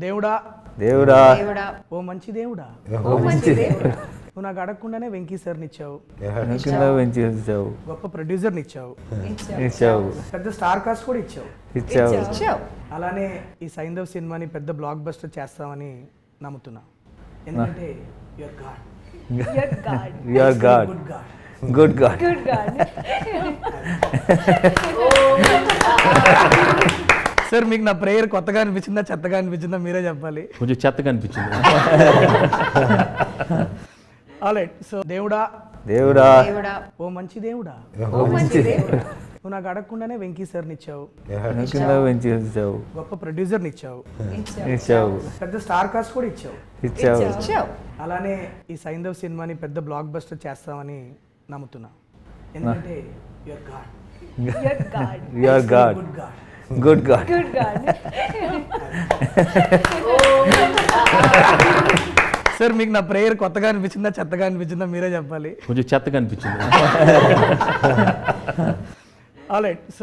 దేవుడా దేవుడా దేవుడా ఓ మంచి దేవుడా ఓ మంచి దేవుడా నువ్వు నాకు అడగకుండానే వెంకీ సార్ని ఇచ్చావు, కింద పెంచేసావు, గొప్ప ప్రొడ్యూసర్ని ఇచ్చావు, ఇచ్చావు, పెద్ద స్టార్ కాస్ట్ కూడా ఇచ్చావు. ఇచ్చావు. ఇచ్చావు. అలానే ఈ సైంధవ్ సినిమాని పెద్ద బ్లాక్ బస్టర్ చేస్తామని నమ్ముతున్నా. ఎందుకంటే your God, You're God. You are God, good God. Good God. Good God. Sir మీకు నా ప్రేయర్ కొత్తగా అనిపించిందా చెత్తగా అనిపించిందా మీరే చెప్పాలి. కొంచెం చెత్తగా అనిపించింది. ఆల్రైట్. సో దేవుడా దేవుడా దేవుడా ఓ మంచి దేవుడా ఓ మంచి దేవుడా నువ్వు నాకు అడగకుండానే వెంకీ సార్ని ఇచ్చావు, కింద పెంచేసావు, గొప్ప ప్రొడ్యూసర్ని ఇచ్చావు, ఇచ్చావు, పెద్ద స్టార్ కాస్ట్ కూడా ఇచ్చావు. ఇచ్చావు. ఇచ్చావు. అలానే ఈ సైంధవ్ సినిమాని పెద్ద బ్లాక్ బస్టర్ చేస్తామని నమ్ముతున్నా. ఎందుకంటే your God, You're God. You are God, good God. Good God. Good God. Sir మీకు నా ప్రేయర్ కొత్తగా అనిపించిందా చెత్తగా అనిపించిందా మీరే చెప్పాలి. కొంచెం చెత్తగా అనిపించింది. ఆల్రైట్. సో